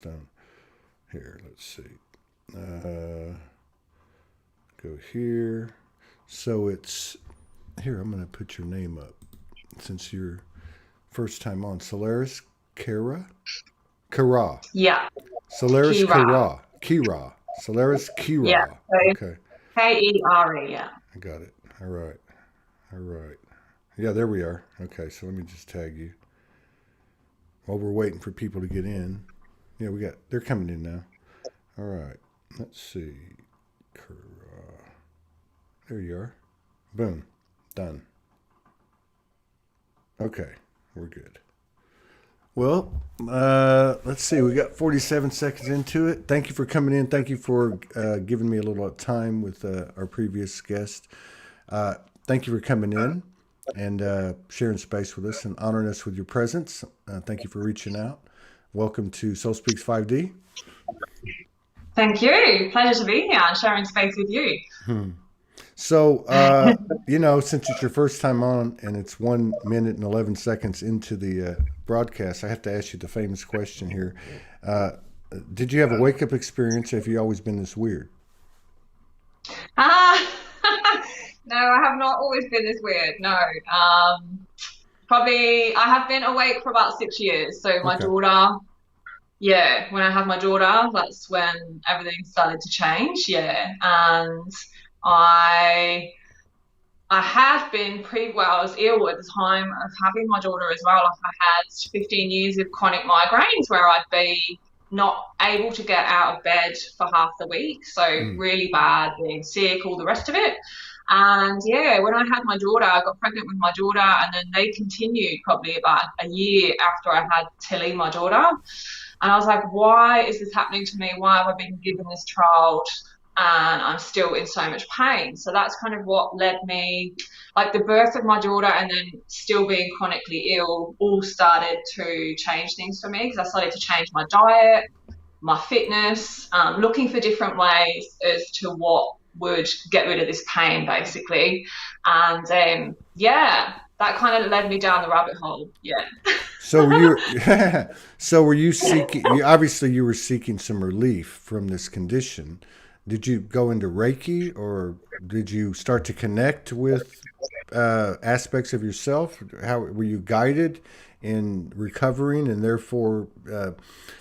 Down here. Let's see. Go here. So it's here. I'm going to put your name up since you're first time on. Solaris, KeRa. Yeah. Solaris, KeRa. KeRa. Solaris, Yeah. KeRa. So Okay, KERA. Yeah. I got it. All right. All right. Yeah, there we are. Okay, so let me just tag you while we're waiting for people to get in. Yeah, they're coming in now. All right. Let's see. There you are. Boom. Done. Okay, we're good. Well, let's see. We got 47 seconds into it. Thank you for coming in. Thank you for giving me a little time with our previous guest. Thank you for coming in and sharing space with us and honoring us with your presence. Thank you for reaching out. Welcome to Soul Speaks 5D. Thank you. Pleasure to be here and sharing space with you. So, since it's your first time on and it's 1 minute and 11 seconds into the broadcast, I have to ask you the famous question here. Did you have a wake-up experience, or have you always been this weird? Ah, no, I have not always been this weird. No. Probably I have been awake for about 6 years. So my Okay. daughter, yeah, when I had my daughter, that's when everything started to change. Yeah. And I I had been well, I was ill at the time of having my daughter as well. Like I had 15 years of chronic migraines where I'd be not able to get out of bed for half the week. So Mm. really bad, being sick, all the rest of it. And yeah, when I had my daughter, I got pregnant with my daughter, and then they continued probably about a year after I had Tilly, my daughter. And I was like, why is this happening to me? Why have I been given this child? And I'm still in so much pain. So that's kind of what led me, like the birth of my daughter and then still being chronically ill, all started to change things for me because I started to change my diet, my fitness, looking for different ways as to what would get rid of this pain, basically. And yeah, that kind of led me down the rabbit hole. Yeah. So were you? So were you seeking? Obviously, you were seeking some relief from this condition. Did you go into Reiki, or did you start to connect with aspects of yourself? How were you guided in recovering, and therefore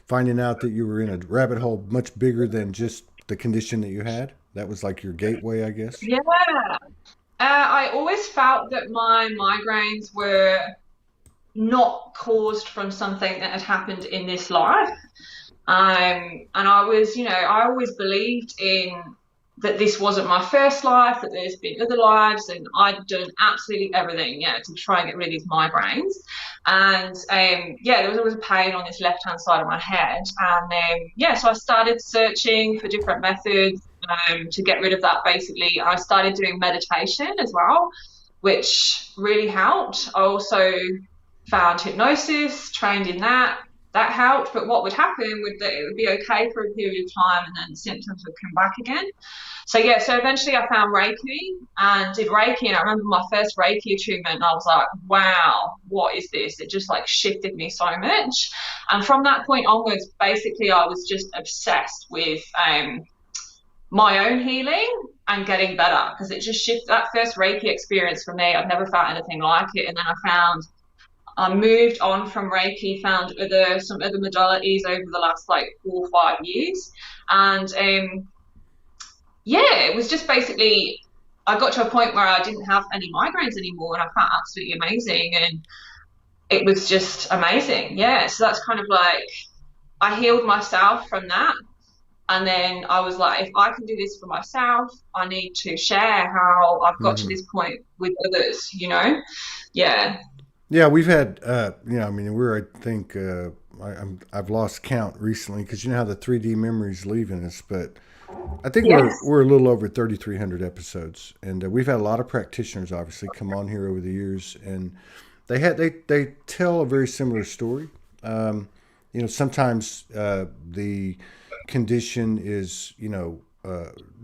finding out that you were in a rabbit hole much bigger than just the condition that you had? That was like your gateway, I guess. Yeah. I always felt that my migraines were not caused from something that had happened in this life. And I was, I always believed in that this wasn't my first life, that there's been other lives, and I'd done absolutely everything, yeah, to try and get rid of these migraines. And yeah, there was always a pain on this left-hand side of my head. And yeah, so I started searching for different methods to get rid of that, basically. I started doing meditation as well, which really helped. I also found hypnosis, trained in that. That helped, but what would happen would that it would be okay for a period of time and then symptoms would come back again. So yeah, so eventually I found Reiki and did Reiki, and I remember my first Reiki attunement and I was like, wow, what is this? It just like shifted me so much. And from that point onwards, basically I was just obsessed with my own healing and getting better because it just shifted. That first Reiki experience for me, I've never felt anything like it. And then I moved on from Reiki, found some other modalities over the last like 4 or 5 years. And yeah, it was just basically, I got to a point where I didn't have any migraines anymore and I felt absolutely amazing. And it was just amazing. Yeah. So that's kind of like, I healed myself from that. And then I was like, if I can do this for myself, I need to share how I've got to Hmm. this point with others. Yeah. Yeah, we've had, I mean, I think, I've lost count recently because you know how the 3D memory's leaving us, but I think Yes. we're a little over 3,300 episodes, and we've had a lot of practitioners obviously come on here over the years, and they tell a very similar story. Sometimes the condition is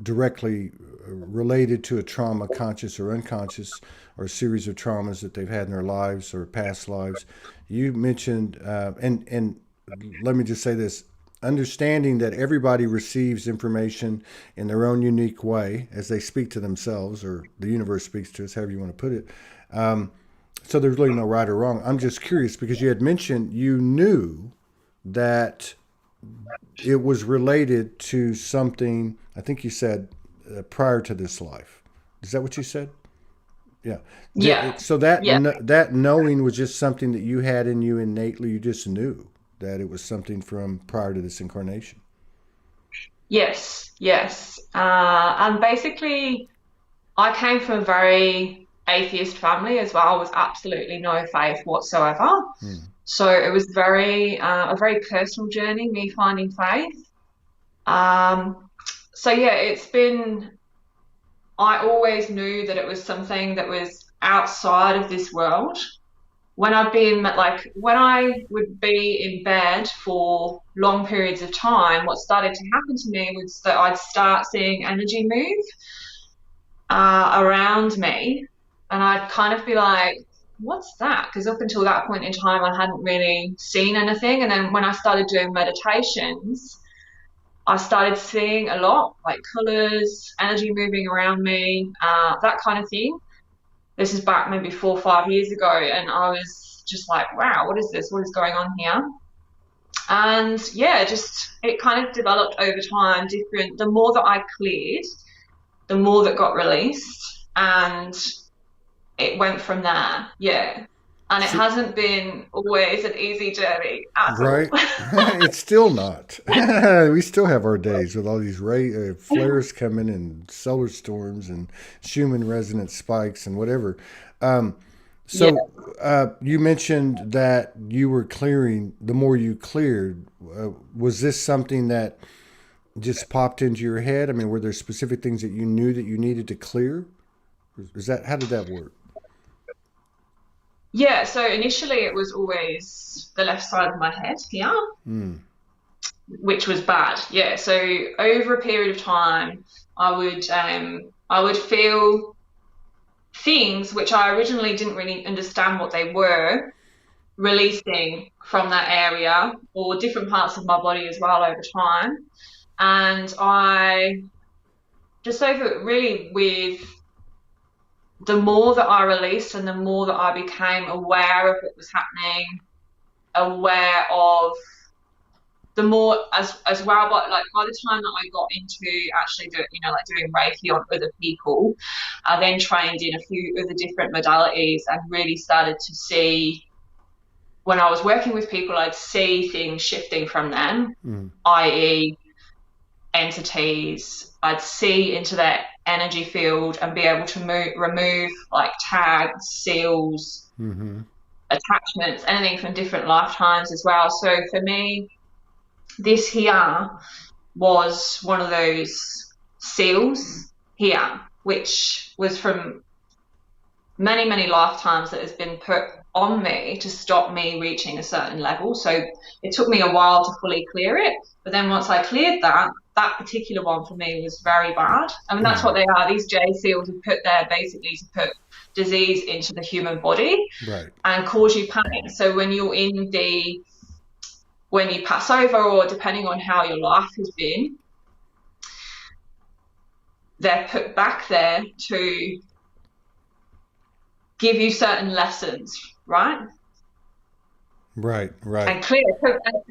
directly related to a trauma, conscious or unconscious, or a series of traumas that they've had in their lives or past lives. You mentioned, and let me just say this: understanding that everybody receives information in their own unique way as they speak to themselves, or the universe speaks to us, however you want to put it. So there's really no right or wrong. I'm just curious because you had mentioned you knew that it was related to something, I think you said, prior to this life. Is that what you said? Yeah. Yeah. So that Yeah. that knowing was just something that you had in you innately. You just knew that it was something from prior to this incarnation. Yes. Yes. And basically, I came from a very atheist family as well. Was absolutely no faith whatsoever. Hmm. So it was very a very personal journey, me finding faith. Um, so yeah, it's been. I always knew that it was something that was outside of this world. When I would be in bed for long periods of time, what started to happen to me was that I'd start seeing energy move around me, and I'd kind of be like, what's that? Because up until that point in time, I hadn't really seen anything. And then when I started doing meditations, I started seeing a lot, like colors, energy moving around me, that kind of thing. This is back maybe 4 or 5 years ago, and I was just like, wow, what is this? What is going on here? And yeah, just it kind of developed over time, different. The more that I cleared, the more that got released, and it went from there. Yeah. And it So, hasn't been always an easy journey at all. right? It's still not. We still have our days with all these ray flares coming and solar storms and Schumann resonance spikes and whatever. Um, Yeah. so you mentioned that you were clearing. The more you cleared, was this something that just popped into your head? I mean, were there specific things that you knew that you needed to clear? Is that how did that work? Yeah, so initially it was always the left side of my head here, Mm, which was bad. Yeah, so over a period of time, I would feel things which I originally didn't really understand what they were releasing from that area or different parts of my body as well over time. And I just over really with the more that I released and the more that I became aware of what was happening, aware of the more as well, but like by the time that I got into actually doing, like doing Reiki on other people, I then trained in a few other different modalities and really started to see when I was working with people, I'd see things shifting from them, mm, i.e., entities. I'd see into their energy field and be able to remove like tags, seals, mm-hmm. attachments, anything from different lifetimes as well. So for me, this here was one of those seals here, which was from many, many lifetimes that has been put on me to stop me reaching a certain level. So it took me a while to fully clear it. But then once I cleared that, that particular one for me was very bad. I mean, that's Mm, what they are. These J seals are put there basically to put disease into the human body right. and cause you pain. So when you pass over or depending on how your life has been, they're put back there to give you certain lessons, right? Right, right. And clear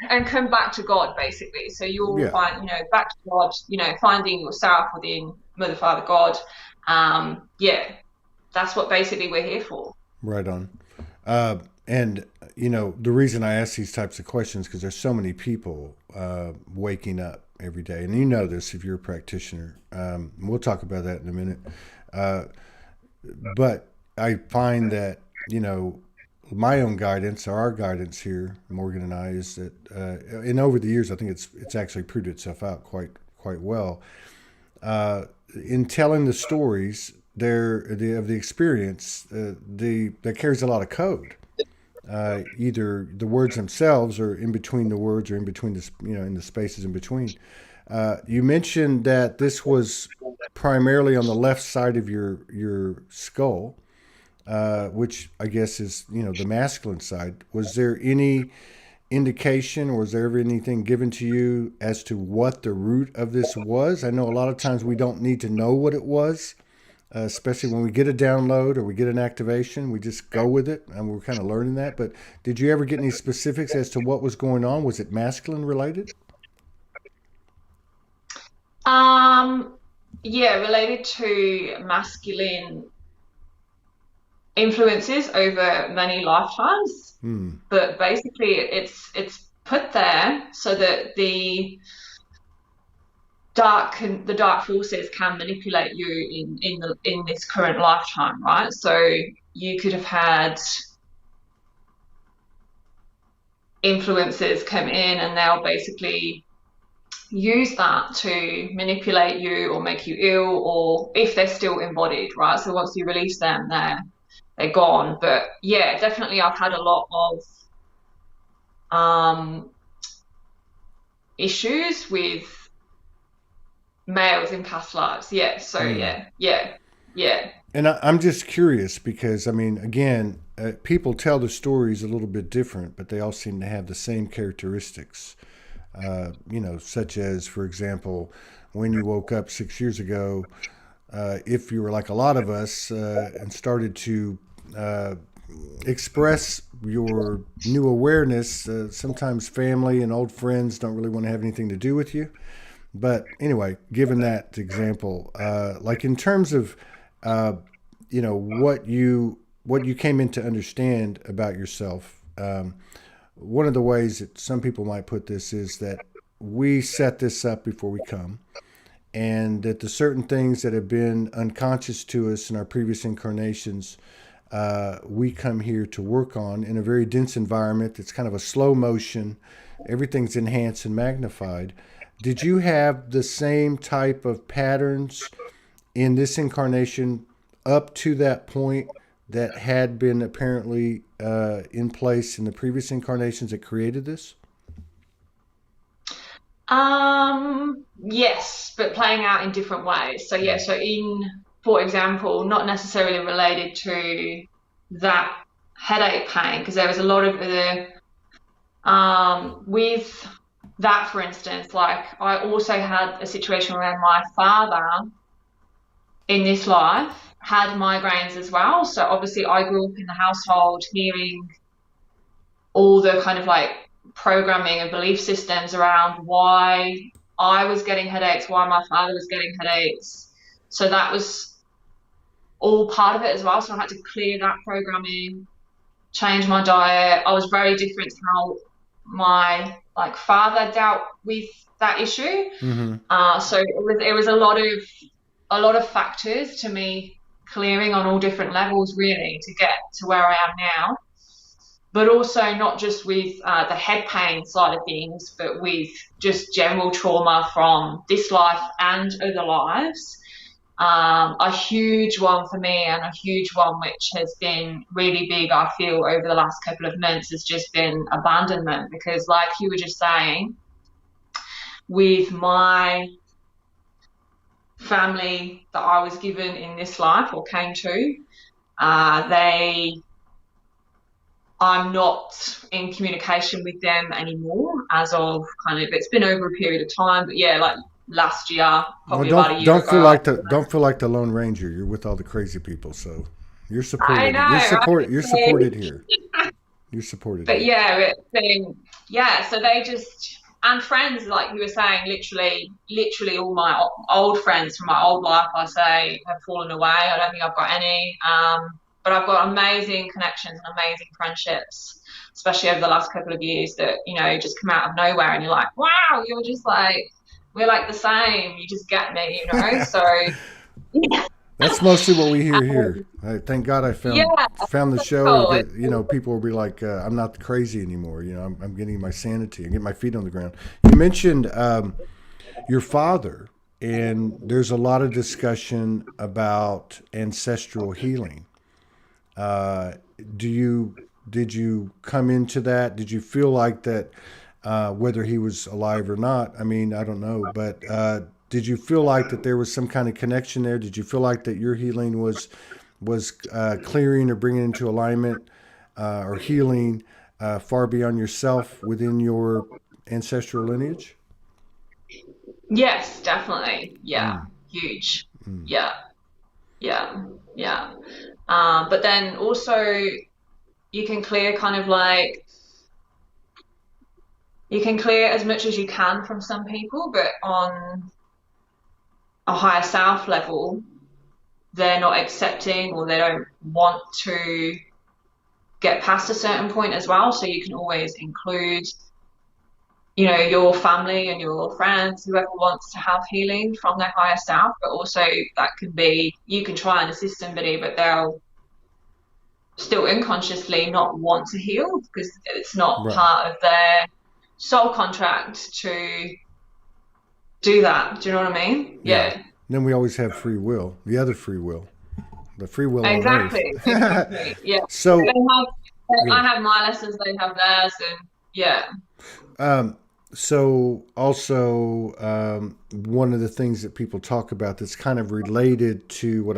and come back to God basically. So you'll Yeah, find, back to God, finding yourself within Mother, Father, God. Yeah, that's what basically we're here for. right on. And the reason I ask these types of questions because there's so many people waking up every day, and you know this if you're a practitioner. We'll talk about that in a minute. Uh, but I find that my own guidance, or our guidance here, Morgan and I, is that, and over the years, I think it's actually proved itself out quite well. In telling the stories, of the experience, that carries a lot of code. Either the words themselves, or in between the words, or in between in the spaces in between. You mentioned that this was primarily on the left side of your skull, which I guess is the masculine side. Was there any indication, or was there ever anything given to you as to what the root of this was? I know a lot of times we don't need to know what it was, especially when we get a download or we get an activation. We just go with it, and we're kind of learning that. But did you ever get any specifics as to what was going on? Was it masculine related? Yeah, related to masculine influences over many lifetimes. But basically it's put there so that the dark forces can manipulate you in this current lifetime, right? So you could have had influences come in and they'll basically use that to manipulate you or make you ill, or if they're still embodied, right? So once you release them, they're gone. But yeah, definitely I've had a lot of issues with males in past lives. Yeah. So yeah. And I'm just curious because, I mean, again, people tell the stories a little bit different, but they all seem to have the same characteristics. Such as, for example, when you woke up 6 years ago, if you were like a lot of us and started to express your new awareness, sometimes family and old friends don't really want to have anything to do with you. But anyway, given that example, like in terms of, what you came in to understand about yourself, one of the ways that some people might put this is that we set this up before we come, and that the certain things that have been unconscious to us in our previous incarnations, we come here to work on in a very dense environment. It's kind of a slow motion. Everything's enhanced and magnified. Did you have the same type of patterns in this incarnation up to that point that had been apparently in place in the previous incarnations that created this? Yes, but playing out in different ways. So yeah, so for example, not necessarily related to that headache pain, because there was a lot of the with that, for instance, like I also had a situation where my father in this life had migraines as well. So obviously I grew up in the household hearing all the kind of like programming and belief systems around why I was getting headaches, why my father was getting headaches. So that was all part of it as well. So I had to clear that programming, change my diet. I was very different to how my father dealt with that issue. So it was a lot of factors to me clearing on all different levels really to get to where I am now. But also not just with the head pain side of things, but with just general trauma from this life and other lives. A huge one for me, and a huge one which has been really big, I feel, over the last couple of months, has just been abandonment. Because like you were just saying, with my family that I was given in this life or came to, I'm not in communication with them anymore as of it's been over a period of time, but yeah, like last year, probably about a year ago. Don't feel like the Lone Ranger. You're with all the crazy people, so you're I supported. know, right? You're supported here. You're supported But here. yeah, so they just, and friends, like you were saying, literally all my old friends from my old life, I say, have fallen away. I don't think I've got any. But I've got amazing connections and amazing friendships, especially over the last couple of years that, just come out of nowhere and you're like, wow, you're just like, we're like the same. You just get me, So yeah. That's mostly what we hear here. Thank God I found the show. Cool. People will be like, I'm not crazy anymore. I'm getting my sanity and getting my feet on the ground. You mentioned your father, and there's a lot of discussion about ancestral healing. Did you come into that? Did you feel like that, whether he was alive or not? I mean, I don't know, but did you feel like that there was some kind of connection there? Did you feel like that your healing was clearing or bringing into alignment or healing far beyond yourself within your ancestral lineage? Yes, definitely. Yeah, Mm, huge. mm. Yeah, yeah, yeah. But then also you can clear kind of like you can clear as much as you can from some people, but on a higher self level, they're not accepting or they don't want to get past a certain point as well. So you can always include, your family and your friends, whoever wants to have healing from their higher self, but also that can be, you can try and assist somebody, but they'll still unconsciously not want to heal because it's not Right. part of their soul contract to do that. Do you know what I mean? Yeah. Yeah. Then we always have free will, the other free will, the free will on earth. Exactly, exactly. Yeah. So, They have, yeah. I have my lessons, they have theirs, and yeah. Um, so also, one of the things that people talk about that's kind of related to what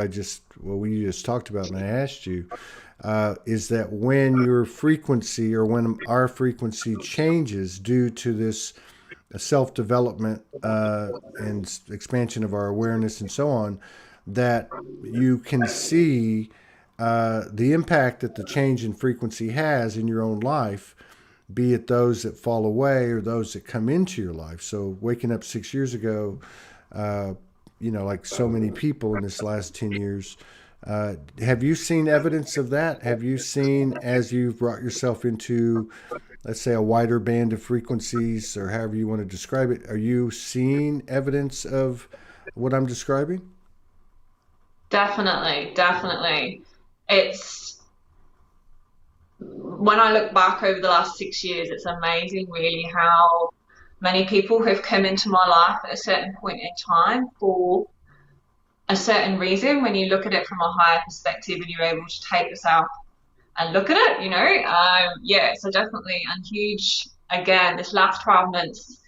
we just talked about, and I asked you, is that when your frequency or when our frequency changes due to this self development and expansion of our awareness and so on, that you can see the impact that the change in frequency has in your own life, be it those that fall away or those that come into your life. So waking up 6 years ago, uh, like so many people in this last 10 years, have you seen evidence of that? Have you seen, as you've brought yourself into, let's say, a wider band of frequencies, or however you want to describe it, are you seeing evidence of what I'm describing? Definitely, definitely. It's when I look back over the last 6 years, it's amazing really how many people have come into my life at a certain point in time for a certain reason. When you look at it from a higher perspective and you're able to take yourself and look at it, yeah, so definitely and huge. Again, this last 12 months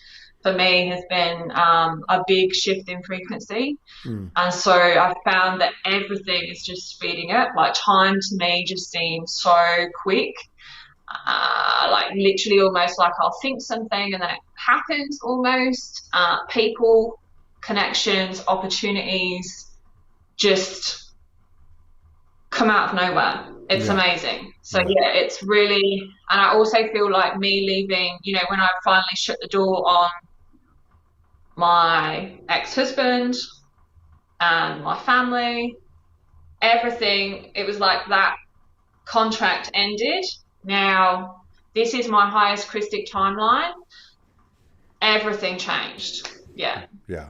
for me has been a big shift in frequency. Mm, And so I found that everything is just speeding up. Like time to me just seems so quick. Like literally almost like I'll think something and then it happens almost. People, connections, opportunities just come out of nowhere. It's yeah, amazing. So yeah, yeah, it's really, and I also feel like me leaving, when I finally shut the door on my ex-husband and my family, everything, it was like that contract ended. Now, this is my highest Christic timeline. Everything changed. Yeah. yeah.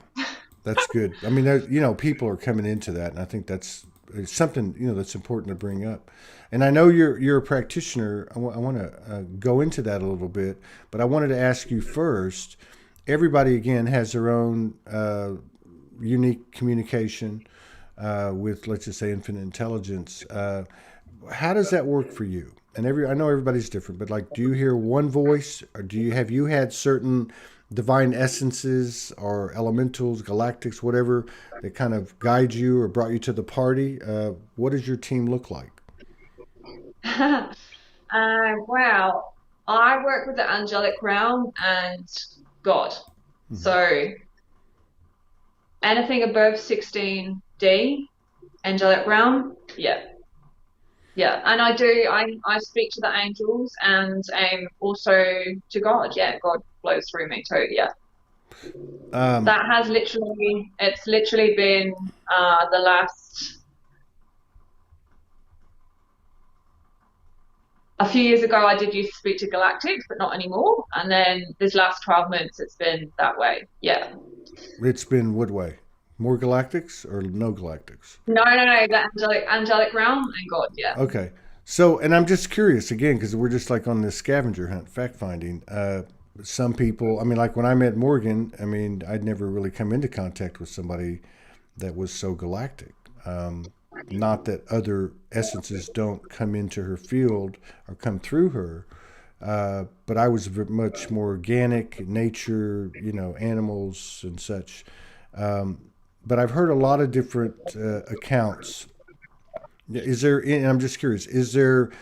That's good. I mean, people are coming into that, and I think that's it's something that's important to bring up. And I know you're a practitioner. I want to go into that a little bit, but I wanted to ask you first. Everybody again has their own unique communication with, let's just say, infinite intelligence. How does that work for you? And I know everybody's different, but like, do you hear one voice, or have you had certain divine essences or elementals, galactics, whatever, that kind of guide you or brought you to the party? What does your team look like? Well, I work with the angelic realm and God. Mm-hmm. So anything above 16D, angelic realm, yeah. Yeah, and I speak to the angels and also to God. Yeah, God flows through me too. Yeah. Um, It's literally been the last, a few years ago I did used to speak to galactics, but not anymore. And then this last 12 months it's been that way. Yeah. it's been what way? More galactics or no galactics? No, the angelic realm and God. Yeah. Okay. So, and I'm just curious again, because we're just like on this scavenger hunt, fact finding. Some people, I mean, like when I met Morgan, I mean, I'd never really come into contact with somebody that was so galactic. Not that other essences don't come into her field or come through her, but I was much more organic, nature, animals and such. But I've heard a lot of different accounts. Is there? And I'm just curious. Is there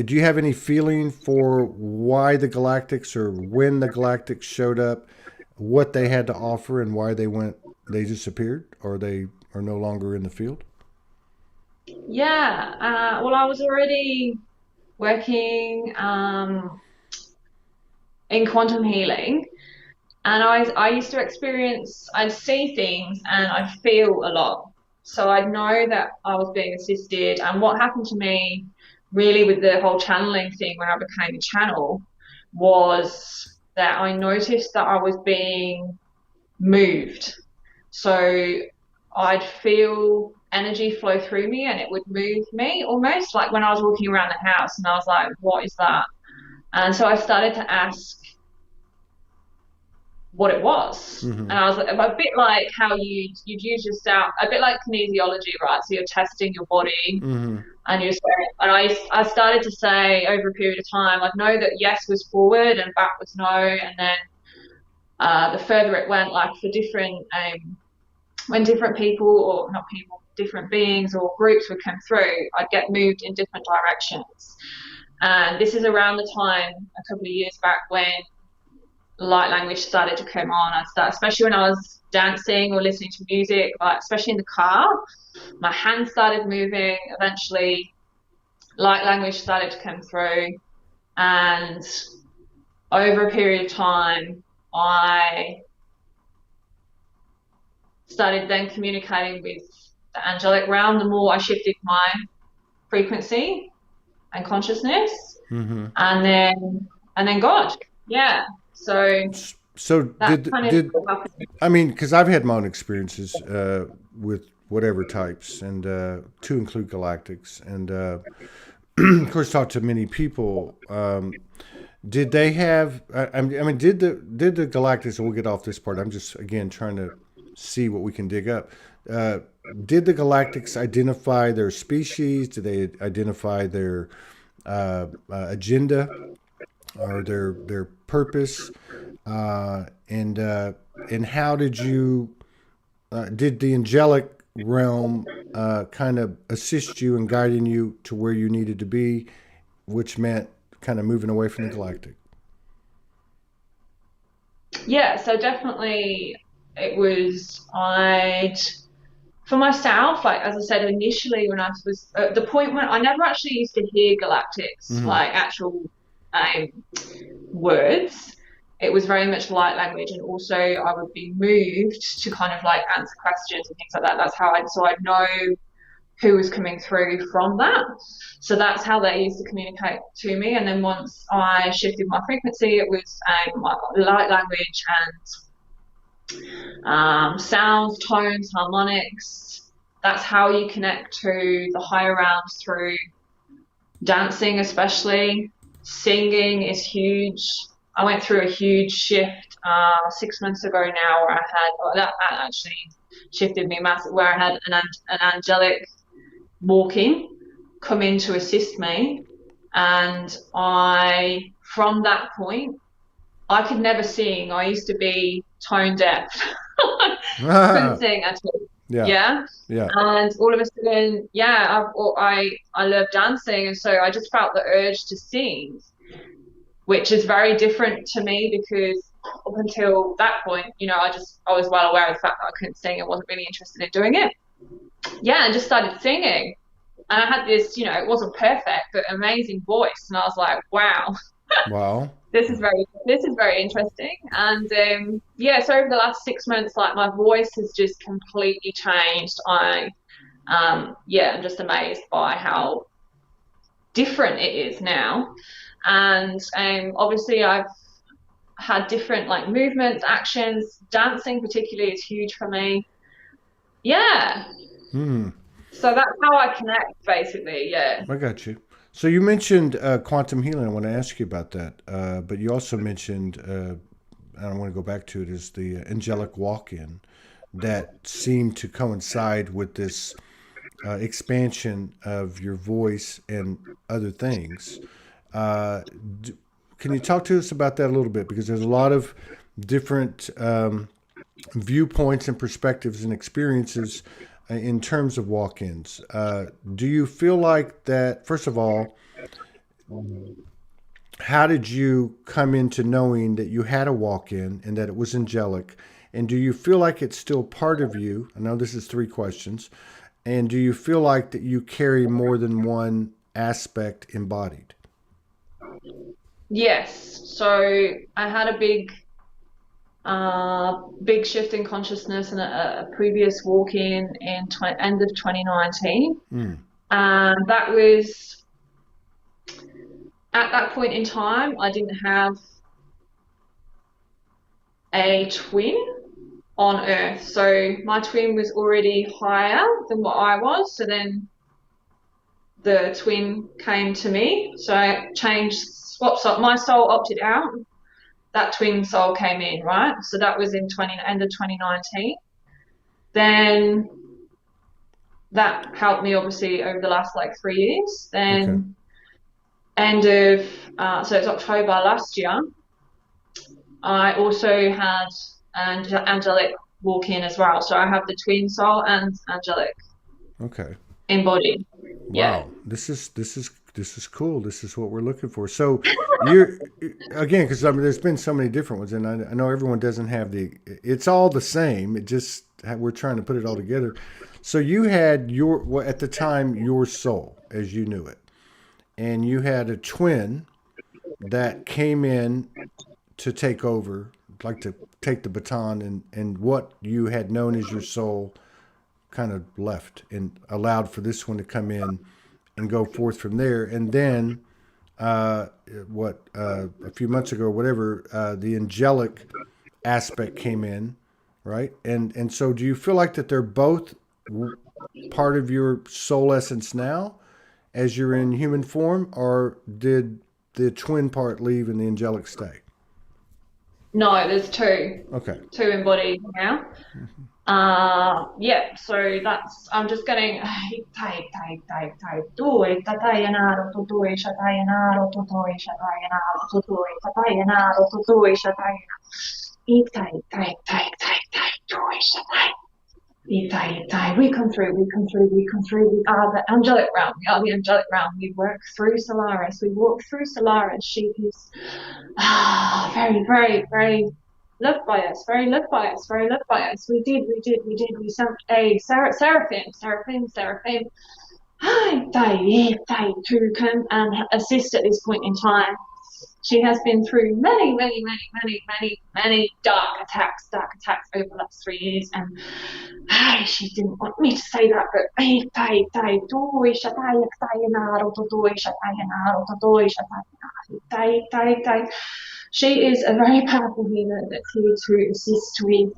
do you have any feeling for why the Galactics or when the Galactics showed up, what they had to offer, and why they disappeared, or they are no longer in the field? Yeah, well, I was already working in quantum healing, and I used to experience, I'd see things and I'd feel a lot. So I'd know that I was being assisted. And what happened to me really with the whole channeling thing when I became a channel was that I noticed that I was being moved. So I'd feel energy flow through me and it would move me almost like when I was walking around the house and I was like, what is that? And so I started to ask what it was. Mm-hmm. And I was a bit like how you'd use yourself, a bit like kinesiology, right? So you're testing your body Mm-hmm. and you're saying, and I started to say over a period of time, I'd know that yes was forward and back was no. And then the further it went, like for different, when different people, or not people, different beings or groups would come through, I'd get moved in different directions. And this is around the time, a couple of years back, when light language started to come on. Especially when I was dancing or listening to music, like especially in the car, my hands started moving. Eventually, light language started to come through, and over a period of time, I started then communicating with the angelic realm. The more I shifted my frequency and consciousness, Mm-hmm. and then God, yeah. So I mean, because I've had my own experiences with whatever types, and to include Galactics, and of course talked to many people. Did they have? I mean, did the Galactics? And we'll get off this part. I'm just again trying to see what we can dig up. Did the Galactics identify their species? Did they identify their agenda or their purpose? And how did you did the angelic realm kind of assist you in guiding you to where you needed to be, which meant kind of moving away from the galactic? Yeah, so definitely it was for myself, like as I said initially, when I was at the point when I never actually used to hear galactics, Mm-hmm. like actual words. It was very much light language, and also I would be moved to kind of like answer questions and things like that. That's how I'd know who was coming through from that. So that's how they used to communicate to me. And then once I shifted my frequency, it was light language and sounds, tones, harmonics. That's how you connect to the higher realms through dancing, especially. Singing is huge. I went through a huge shift 6 months ago now, where that actually shifted me massive, where I had an angelic walk-in come in to assist me, and from that point, I could never sing. I used to be tone deaf. Couldn't sing at all. Yeah. And all of a sudden, I love dancing, and so I just felt the urge to sing, which is very different to me, because up until that point, I was well aware of the fact that I couldn't sing and wasn't really interested in doing it. Yeah, and just started singing. And I had this, it wasn't perfect, but amazing voice. And I was like, wow. Wow. This is very interesting. And so over the last 6 months, like my voice has just completely changed. I'm just amazed by how different it is now. And obviously I've had different like movements, actions. Dancing particularly is huge for me. Yeah. So that's how I connect, basically. Yeah. I got you. So you mentioned quantum healing. I want to ask you about that. But you also mentioned, and I want to go back to it, is the angelic walk-in that seemed to coincide with this expansion of your voice and other things. Can you talk to us about that a little bit? Because there's a lot of different viewpoints and perspectives and experiences in terms of walk-ins. Do you feel like that, first of all, How did you come into knowing that you had a walk-in and that it was angelic? And do you feel like it's still part of you? I know this is three questions. And do you feel like that you carry more than one aspect embodied? Yes. So I had a big shift in consciousness in a previous walk-in in end of 2019. Mm, That was at that point in time, I didn't have a twin on Earth. So my twin was already higher than what I was. So then the twin came to me. So I swapped up. My soul opted out. That twin soul came in, right? So that was in end of 2019. Then that helped me obviously over the last like 3 years. okay. Then end of so it's October last year. I also had an angelic walk in as well. So I have the twin soul and angelic Okay. embodied. Yeah. Wow. This is cool. This is what we're looking for. So you're again, because I mean, there's been so many different ones, and I know everyone doesn't have the. It's all the same. It just we're trying to put it all together. So you had well, at the time your soul as you knew it, and you had a twin that came in to take over, like to take the baton, and what you had known as your soul kind of left and allowed for this one to come in and go forth from there. And then, a few months ago, or whatever, the angelic aspect came in, right? And so, do you feel like that they're both part of your soul essence now, as you're in human form, or did the twin part leave and the angelic stay? No, there's two. Okay. Two embodied now. Yeah, so that's I'm just getting we come through, we come through, we come through. We are the angelic realm. We are the angelic realm. We work through Solaris. We walk through Solaris. She is very, very, very loved by us, very loved by us, very loved by us. We did. We sent a seraphim, to come and assist at this point in time. She has been through many dark attacks over the last 3 years, and she didn't want me to say that, but she is a very powerful healer that's here to assist with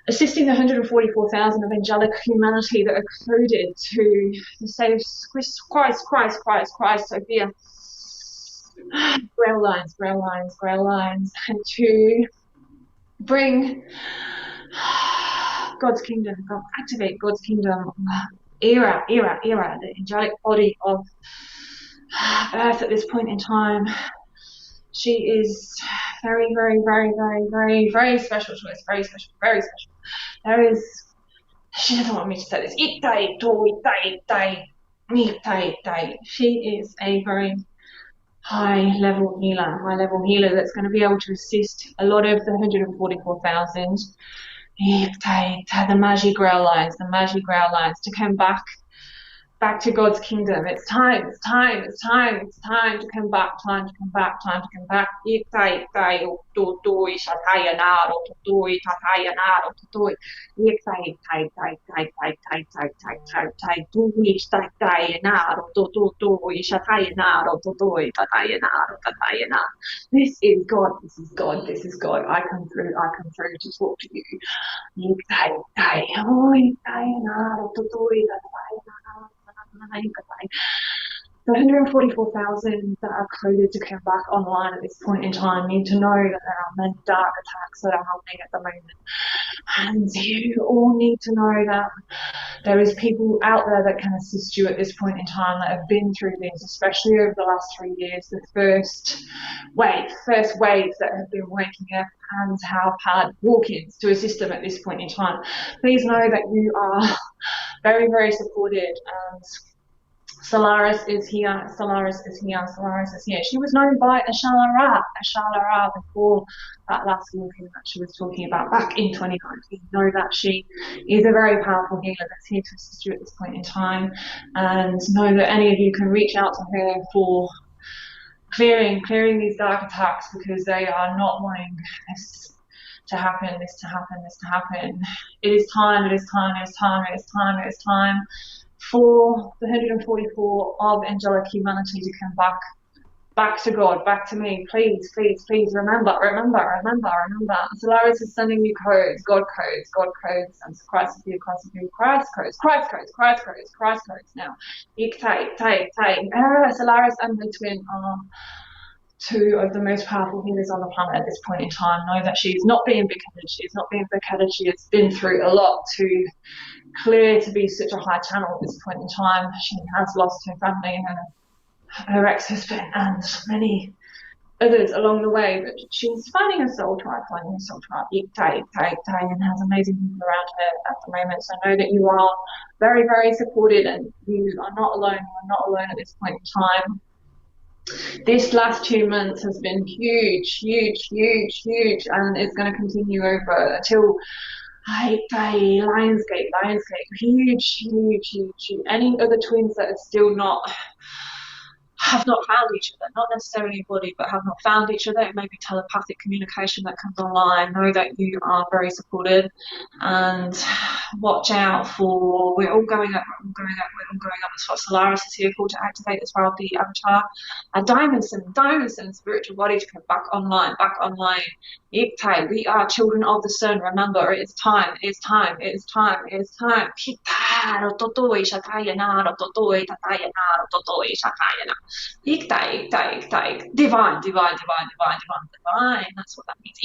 assisting the 144,000 of angelic humanity that are coded to say Christ, Sophia, grail lines, and to bring God's kingdom, activate God's kingdom, era, the angelic body of Earth at this point in time. She is very, very, very, very, very, very special to us. Very special, very special. She doesn't want me to say this. She is a very high level healer that's going to be able to assist a lot of the 144,000. The magic grail lines to come back to God's kingdom. It's time to come back, time to come back. This is God. I come through to talk to you. The 144,000 that are coded to come back online at this point in time need to know that there are many dark attacks that are happening at the moment. And you all need to know that there is people out there that can assist you at this point in time that have been through things, especially over the last 3 years. The first waves that have been waking up and have had walk-ins to assist them at this point in time. Please know that you are very, very supported and Solaris is here, Solaris is here, Solaris is here. She was known by Ashala before that last walking that she was talking about back in 2019. Know that she is a very powerful healer that's here to assist you at this point in time, and know that any of you can reach out to her for clearing these dark attacks, because they are not wanting this to happen, this to happen. It is time, it is time, it is time, it is time, it is time for the 144 of angelic humanity to come back to God, back to me. Please, please, please remember. Solaris is sending you codes, God codes, and Christ with you, Christ codes. Now, Solaris and the twin are two of the most powerful healers on the planet at this point in time. Know that she's not being big-headed. She has been through a lot to clear to be such a high channel at this point in time. She has lost her family and her ex-husband and many others along the way, but she's finding her soul tribe, and has amazing people around her at the moment. So know that you are very, very supported, and you are not alone. You are not alone at this point in time. This last 2 months has been huge, and it's going to continue over until Lionsgate, huge. Any other twins that are still have not found each other, not necessarily body, but have not found each other. It may be telepathic communication that comes online. Know that you are very supported, and watch out for, we're all going up. That's what Solaris is here for, to activate as well the avatar. Diamondson, spiritual body to come back online. We are children of the sun. Remember, it is time. Divine. That's what that means.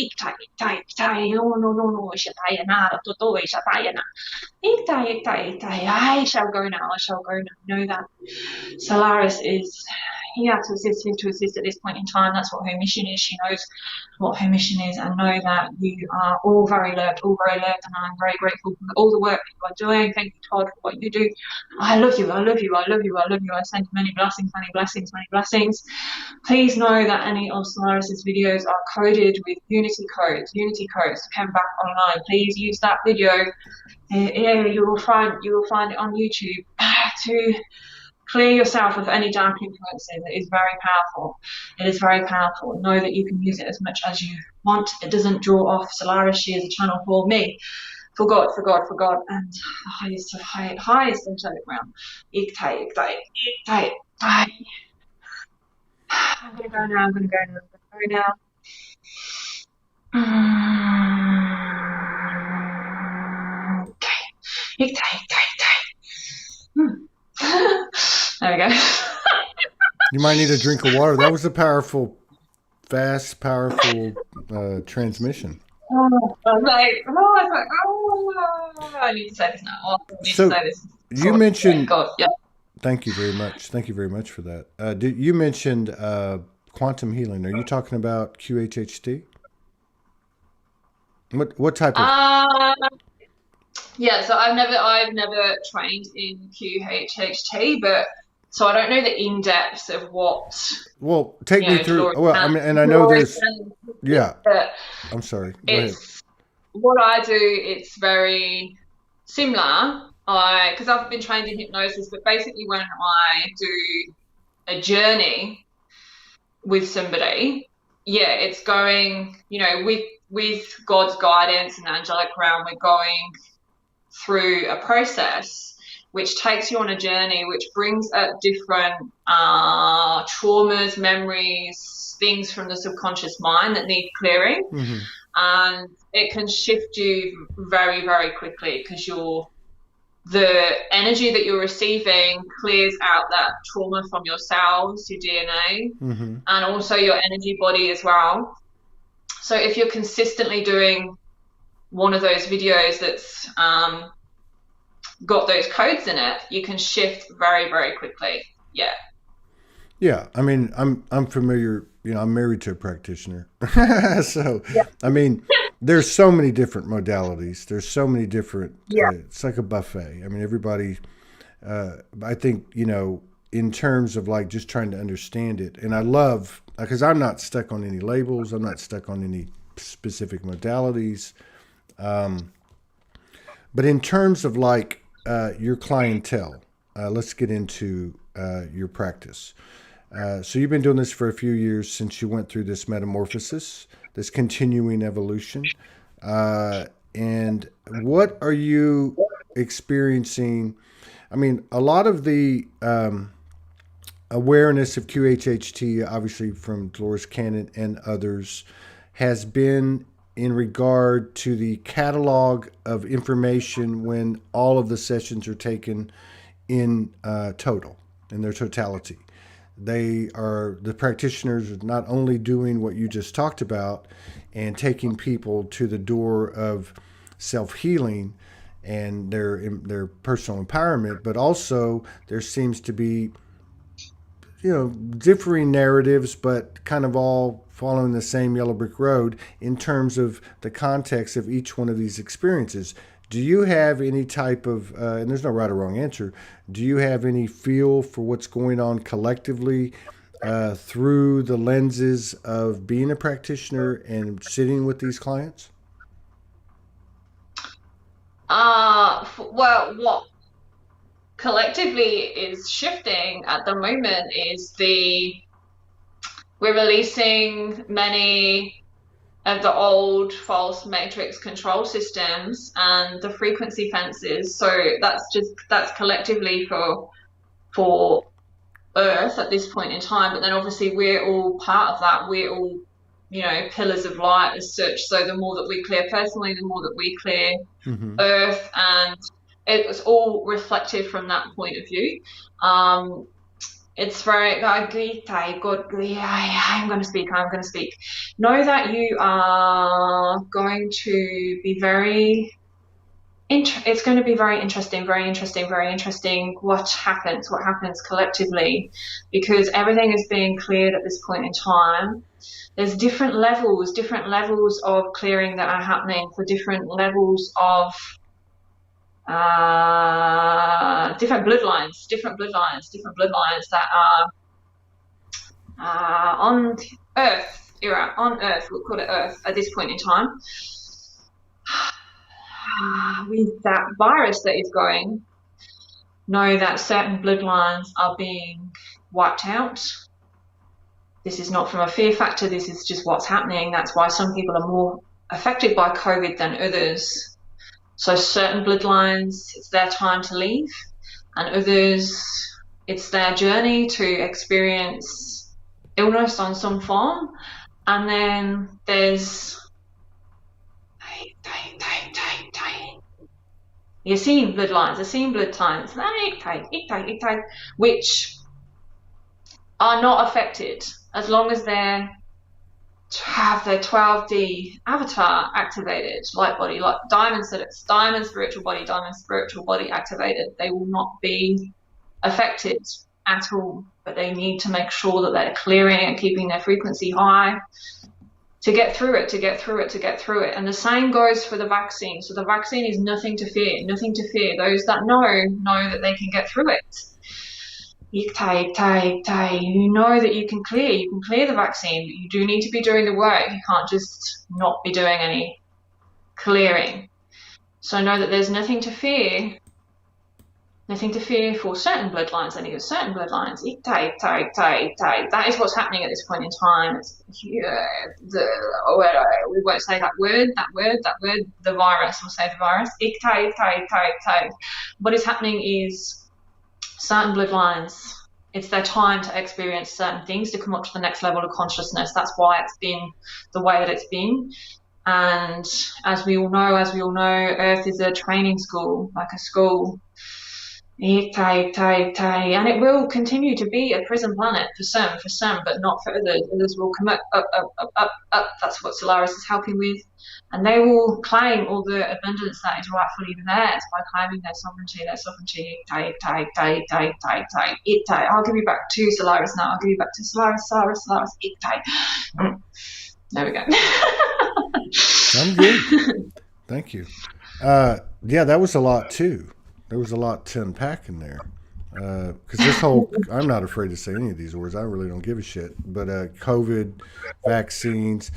I shall go now. Know that Solaris is here to assist at this point in time. That's what her mission is. She knows what her mission is, and know that you are all very loved, and I'm very grateful for all the work that you are doing. Thank you, Todd, for what you do. I love you. I send you many blessings. Please know that any of Solaris's videos are coded with unity codes to come back online. Please use that video. You will find it on YouTube to clear yourself of any dark influences. It is very powerful. Know that you can use it as much as you want. It doesn't draw off Solaris. She is a channel for me, for God, and the highest angelic realm. I'm gonna go now. There we go. You might need a drink of water. That was a powerful transmission. I need to say this now. You mentioned. God, yeah. Thank you very much for that. You mentioned quantum healing. Are you talking about QHHT? What type of? Yeah, so I've never trained in QHHT, but so I don't know the in depths of what. Well, take me through. Well, I mean, and I know there's. Yeah. I'm sorry. Go ahead. What I do, it's very similar. Because I've been trained in hypnosis, but basically when I do a journey with somebody, yeah, it's going, with God's guidance and the angelic realm, we're going through a process which takes you on a journey, which brings up different traumas, memories, things from the subconscious mind that need clearing. Mm-hmm. And it can shift you very, very quickly, because the energy that you're receiving clears out that trauma from your cells, your DNA, mm-hmm. and also your energy body as well. So if you're consistently doing one of those videos that's got those codes in it, you can shift very, very quickly. Yeah. Yeah. I mean, I'm familiar, I'm married to a practitioner. So, yeah. I mean, there's so many different modalities. There's so many different, it's like a buffet. I mean, everybody, I think, in terms of like just trying to understand it. And I love, because I'm not stuck on any labels, I'm not stuck on any specific modalities. But in terms of like your clientele, let's get into your practice. So you've been doing this for a few years since you went through this metamorphosis, this continuing evolution. And what are you experiencing? I mean, a lot of the awareness of QHHT, obviously from Dolores Cannon and others, has been in regard to the catalog of information when all of the sessions are taken in total, in their totality. The practitioners are not only doing what you just talked about and taking people to the door of self-healing and their personal empowerment, but also there seems to be, differing narratives, but kind of all following the same yellow brick road in terms of the context of each one of these experiences. Do you have any type of, and there's no right or wrong answer, do you have any feel for what's going on collectively through the lenses of being a practitioner and sitting with these clients? Well, what collectively is shifting at the moment is we're releasing many of the old false matrix control systems and the frequency fences. So that's collectively for Earth at this point in time. But then obviously we're all part of that. We're all, pillars of light as such. So the more that we clear personally, the more that we clear Earth, and it was all reflective from that point of view. It's very, I'm going to speak. Know that you are going to be it's going to be very interesting what happens collectively, because everything is being cleared at this point in time. There's different levels of clearing that are happening for different levels of different bloodlines that are on Earth, we'll call it Earth at this point in time. With that virus that is going, know that certain bloodlines are being wiped out. This is not from a fear factor, this is just what's happening. That's why some people are more affected by COVID than others. So certain bloodlines, it's their time to leave, and others, it's their journey to experience illness on some form. And then there's you're seeing bloodlines, which are not affected as long as they have their 12D avatar activated, light body, like diamond spiritual body activated. They will not be affected at all, but they need to make sure that they're clearing and keeping their frequency high to get through it. And the same goes for the vaccine. So the vaccine is nothing to fear. Those that know that they can get through it. You know that you can clear the vaccine, but you do need to be doing the work. You can't just not be doing any clearing. So know that there's nothing to fear for certain bloodlines. I need certain bloodlines. That is what's happening at this point in time. We won't say that word, the virus. We'll say the virus. What is happening is certain bloodlines, it's their time to experience certain things, to come up to the next level of consciousness. That's why it's been the way that it's been. And as we all know, Earth is a training school, like a school. And it will continue to be a prison planet for some, but not for others. Others will come up. That's what Solaris is helping with. And they will claim all the abundance that is rightfully theirs by claiming their sovereignty. I'll give you back to Solaris now. I'll give you back to Solaris. There we go. I'm good. Thank you. Yeah, that was a lot too. There was a lot to unpack in there. Because this whole, I'm not afraid to say any of these words. I really don't give a shit. But COVID, vaccines.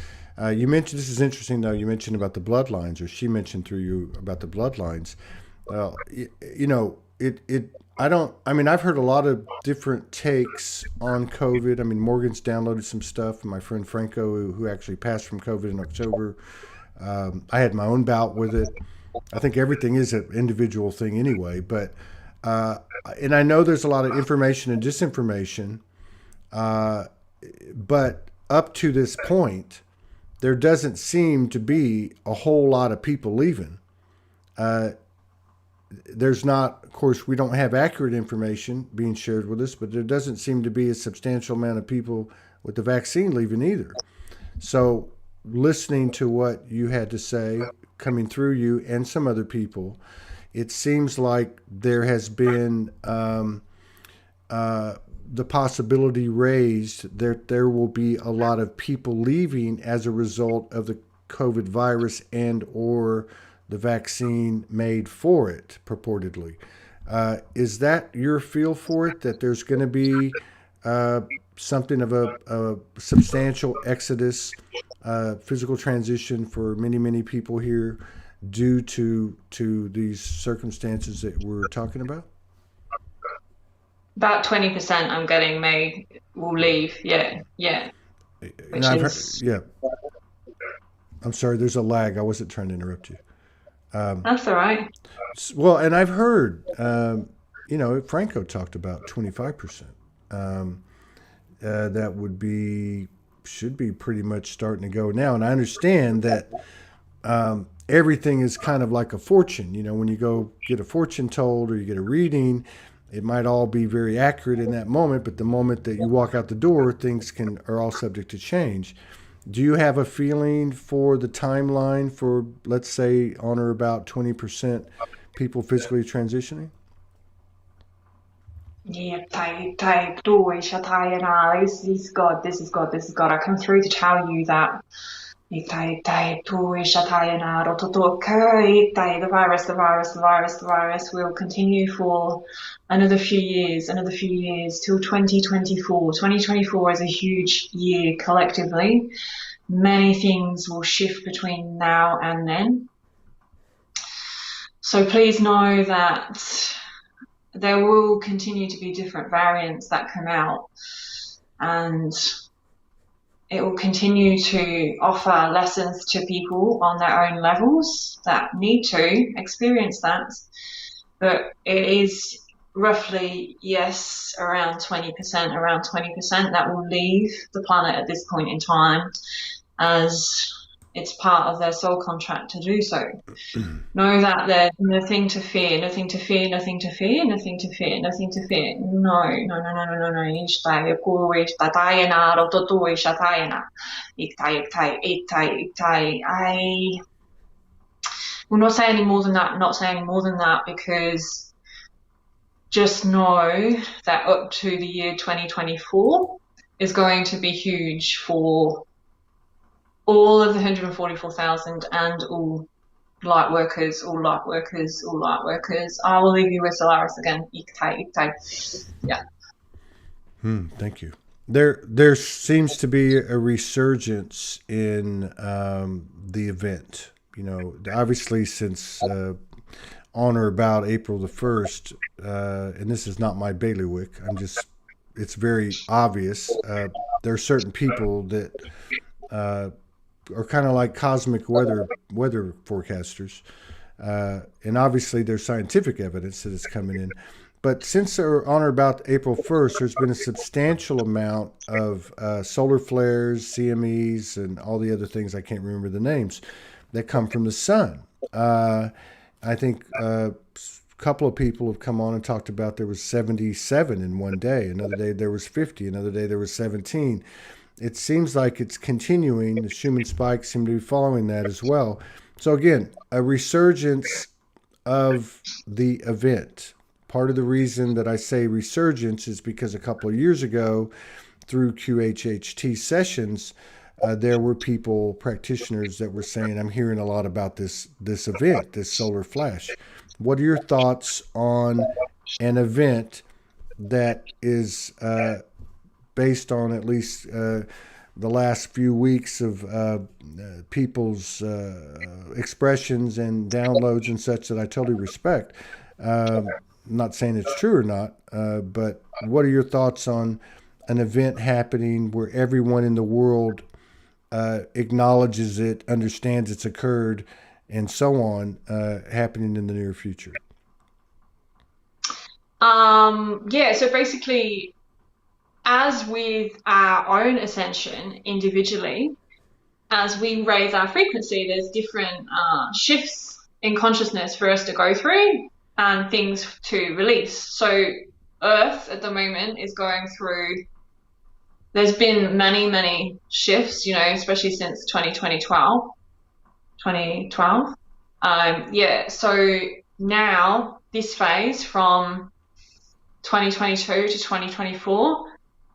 You mentioned, this is interesting though, you mentioned about the bloodlines, or she mentioned through you about the bloodlines. You know, I don't, I mean, I've heard a lot of different takes on COVID. I mean, Morgan's downloaded some stuff. My friend Franco, who actually passed from COVID in October, I had my own bout with it. I think everything is an individual thing anyway, but uh, and I know there's a lot of information and disinformation, uh, but up to this point, there doesn't seem to be a whole lot of people leaving. Uh, there's not, of course, we don't have accurate information being shared with us, but there doesn't seem to be a substantial amount of people with the vaccine leaving either. So, listening to what you had to say coming through you and some other people, it seems like there has been uh, the possibility raised that there will be a lot of people leaving as a result of the COVID virus and or the vaccine made for it, purportedly. Is that your feel for it? That there's going to be uh, something of a substantial exodus, physical transition for many, many people here due to these circumstances that we're talking about? About 20% I'm getting may will leave. Yeah, yeah, And which I've heard, is yeah. I'm sorry. There's a lag. I wasn't trying to interrupt you. Um, that's all right. well, and I've heard, you know, Franco talked about 25%. Um, that would be should be pretty much starting to go now. And I understand that everything is kind of like a fortune. You know, when you go get a fortune told or you get a reading, it might all be very accurate in that moment, but the moment that you walk out the door, things can are all subject to change. Do you have a feeling for the timeline for, let's say, on or about 20% people physically transitioning? Yeah, type, dois, shatayana, this is God, this is God, this is God. I come through to tell you that type, dois, shatayana, rototokai, the virus, the virus, the virus, the virus will continue for another few years till 2024. 2024 is a huge year collectively. Many things will shift between now and then. So please know that there will continue to be different variants that come out, and it will continue to offer lessons to people on their own levels that need to experience that. But it is roughly, yes, around 20% that will leave the planet at this point in time, as it's part of their soul contract to do so. Know that there's nothing to fear, nothing to fear, nothing to fear, nothing to fear, nothing to fear. No, no, no, no, no, no, no. Ishtai, kuwi, shtatai na, rototui, shatai na. Iktai, iktai, iktai, iktai. I will not say any more than that, not say any more than that, because just know that up to the year 2024 is going to be huge for all of the 144,000 and all light workers, all light workers, all light workers. I will leave you with Solaris again. Iktai, iktai. Yeah. Thank you. There seems to be a resurgence in the event. You know, obviously since on or about April the 1st, and this is not my bailiwick, it's very obvious. There are certain people that uh, are kind of like cosmic weather forecasters, and obviously there's scientific evidence that it's coming in. But since on or about April 1st, there's been a substantial amount of solar flares, CMEs, and all the other things I can't remember the names that come from the sun. I think a couple of people have come on and talked about there was 77 in one day. Another day there was 50. Another day there was 17. It seems like it's continuing. The Schumann spikes seem to be following that as well. So again, a resurgence of the event. Part of the reason that I say resurgence is because a couple of years ago, through QHHT sessions, there were people, practitioners that were saying, I'm hearing a lot about this event, this solar flash. What are your thoughts on an event that is based on at least the last few weeks of people's expressions and downloads and such that I totally respect. I'm not saying it's true or not, but what are your thoughts on an event happening where everyone in the world acknowledges it, understands it's occurred, and so on, happening in the near future? Yeah, so basically, as with our own ascension individually, as we raise our frequency, there's different shifts in consciousness for us to go through and things to release. So Earth at the moment is going through, there's been many, many shifts, you know, especially since 2012. Yeah, so now this phase from 2022 to 2024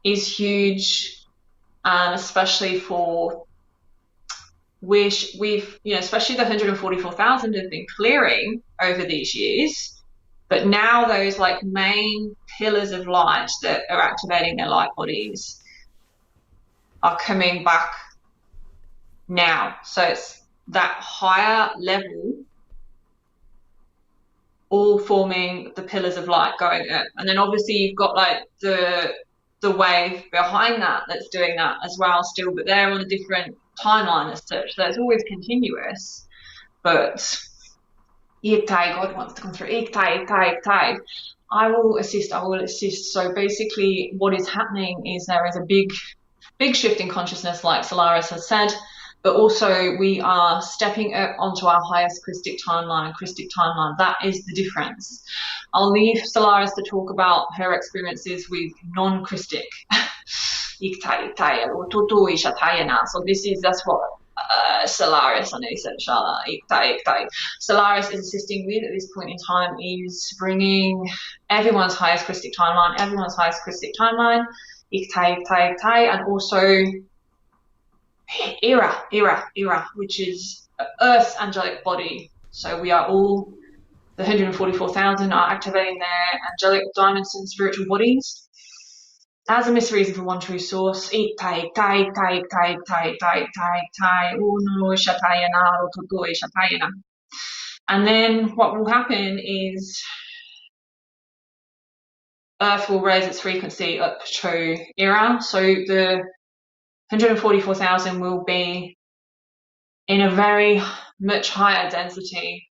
is huge, especially for which we've, you know, especially the 144,000 have been clearing over these years. But now those like main pillars of light that are activating their light bodies are coming back now. So it's that higher level all forming the pillars of light going up. And then obviously you've got like the wave behind that that's doing that as well still, but they're on a different timeline as such. So it's always continuous. But God wants to come through. I will assist. So basically what is happening is there is a big shift in consciousness, like Solaris has said, but also we are stepping up onto our highest Christic timeline. That is the difference. I'll leave Solaris to talk about her experiences with non-Christic. So that's what Solaris, I know you said Solaris is assisting with at this point in time is bringing everyone's highest Christic timeline, and also KeRa, which is Earth's angelic body. So we are all, the 144,000 are activating their angelic diamonds and spiritual bodies as a mystery reason for one true source. And then what will happen is Earth will raise its frequency up to KeRa. So the 144,000 will be in a very much higher density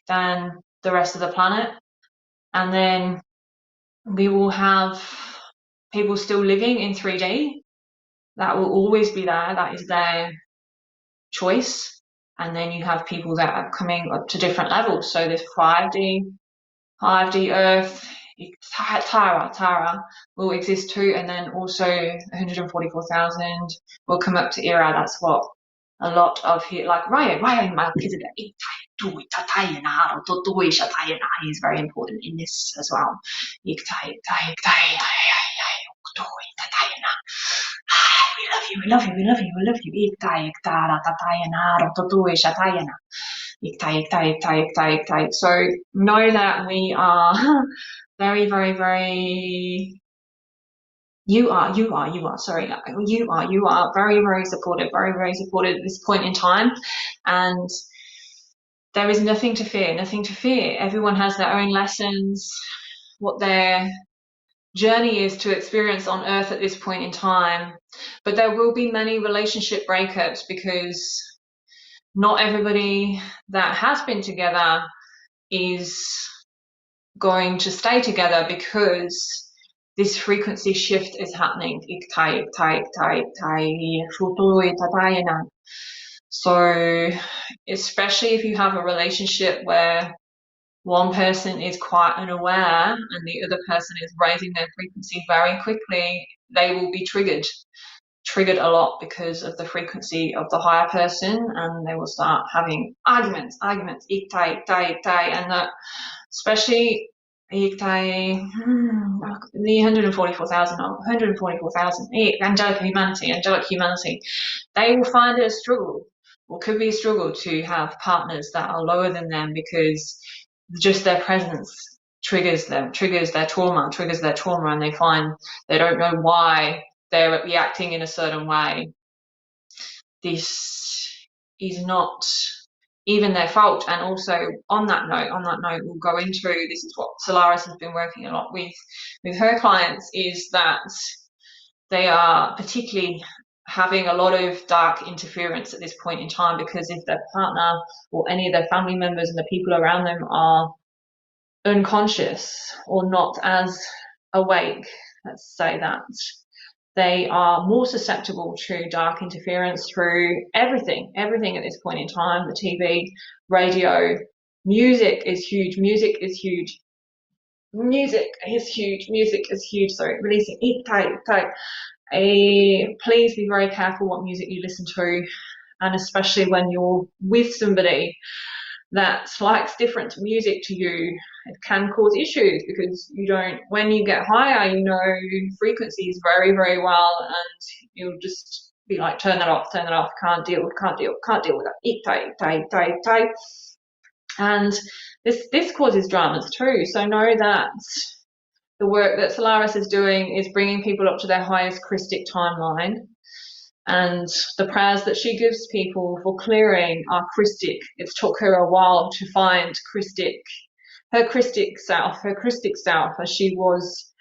than the rest of the planet. And then we will have people still living in 3D. That will always be there. That is their choice. And then you have people that are coming up to different levels. So there's 5D Earth, Tara will exist too, and then also 144,000 will come up to KeRa. That's what a lot of here, like Ryan Melchizedek, he's very important in this as well. We love you. So know that we are very, very, very, you are very, very supportive at this point in time. And there is nothing to fear. Everyone has their own lessons, what their journey is to experience on Earth at this point in time. But there will be many relationship breakups because not everybody that has been together is going to stay together because this frequency shift is happening. So especially if you have a relationship where one person is quite unaware and the other person is raising their frequency very quickly, they will be triggered a lot because of the frequency of the higher person, and they will start having arguments, and that especially the 144,000 angelic humanity, they will find it a struggle, or could be a struggle, to have partners that are lower than them because just their presence triggers them, triggers their trauma, and they find they don't know why they're reacting in a certain way. This is not even their fault. And also on that note, we'll go into, this is what Solaris has been working a lot with her clients, is that they are particularly having a lot of dark interference at this point in time, because if their partner or any of their family members and the people around them are unconscious or not as awake, let's say that, they are more susceptible to dark interference through everything at this point in time. The TV, radio, music is huge. Sorry, releasing. Please be very careful what music you listen to, and especially when you're with somebody that likes different music to you, it can cause issues, because you don't, when you get higher, you know frequencies very, very well, and you'll just be like, turn that off, can't deal with that. And this causes dramas too. So know that the work that Solaris is doing is bringing people up to their highest Christic timeline. And the prayers that she gives people for clearing are Christic. It's took her a while to find her Christic self, as she was